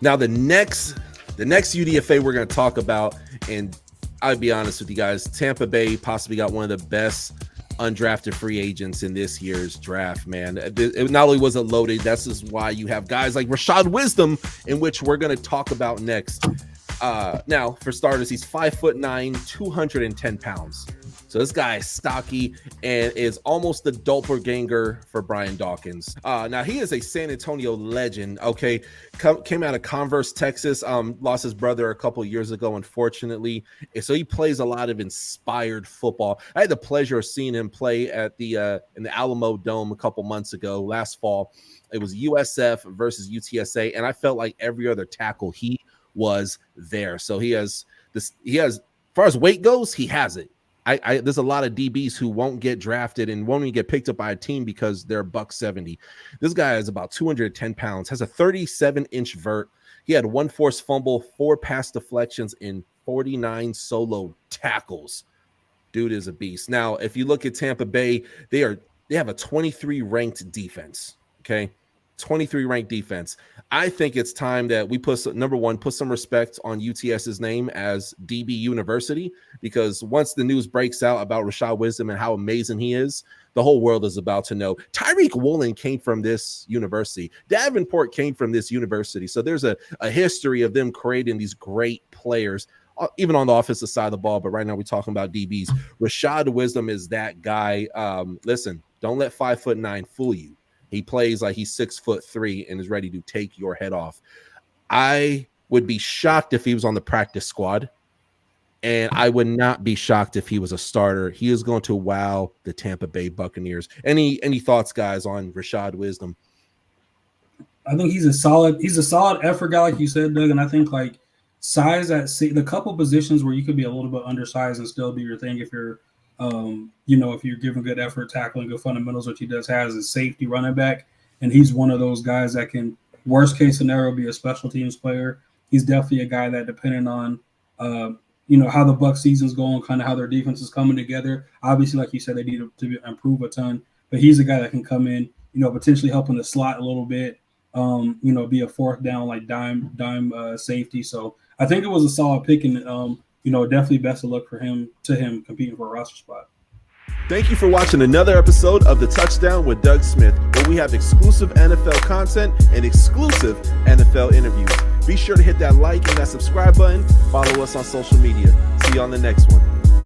Now, the next UDFA we're going to talk about, and I'll be honest with you guys, Tampa Bay possibly got one of the best undrafted free agents in this year's draft, man. It not only was it loaded, that's just why you have guys like Rashad Wisdom, in which we're going to talk about next. Now, for starters, he's 5'9", 210 pounds. So this guy is stocky and is almost the doppelganger for Brian Dawkins. Now, he is a San Antonio legend, okay? Came out of Converse, Texas, lost his brother a couple years ago, unfortunately. And so he plays a lot of inspired football. I had the pleasure of seeing him play at the in the Alamo Dome a couple months ago, last fall. It was USF versus UTSA, and I felt like every other tackle he was there. So he has, as far as weight goes, he has it. There's a lot of DBs who won't get drafted and won't even get picked up by a team because they're $170. This guy is about 210 pounds, has a 37-inch vert. He had 1 forced fumble, 4 pass deflections, and 49 solo tackles. Dude is a beast. Now, if you look at Tampa Bay, they have a 23 ranked defense. Okay, 23 ranked defense. I think it's time that we put some respect on UTS's name as DB University, because once the news breaks out about Rashad Wisdom and how amazing he is, the whole world is about to know. Tyreek Woolen came from this university. Davenport came from this university. So there's a history of them creating these great players, even on the offensive side of the ball. But right now we're talking about DBs. Rashad Wisdom is that guy. Listen, don't let 5'9" fool you. He plays like he's 6'3" and is ready to take your head off. I would be shocked if he was on the practice squad, and I would not be shocked if he was a starter. He is going to wow the Tampa Bay Buccaneers. Any thoughts, guys, on Rashad Wisdom? I think he's a solid effort guy, like you said, Doug. And I think like size at the couple positions where you could be a little bit undersized and still do your thing if you're if you're giving good effort, tackling, good fundamentals, what he does has is safety, running back, and he's one of those guys that can, worst case scenario, be a special teams player. He's definitely a guy that, depending on how the Bucs season's going, kind of how their defense is coming together. Obviously, like you said, they need to improve a ton, but he's a guy that can come in, potentially help in the slot a little bit, be a fourth down like dime safety. So I think it was a solid pick, and definitely best of luck for him competing for a roster spot. Thank you for watching another episode of The Touchdown with Doug Smith, where we have exclusive NFL content and exclusive NFL interviews. Be sure to hit that like and that subscribe button. Follow us on social media. See you on the next one.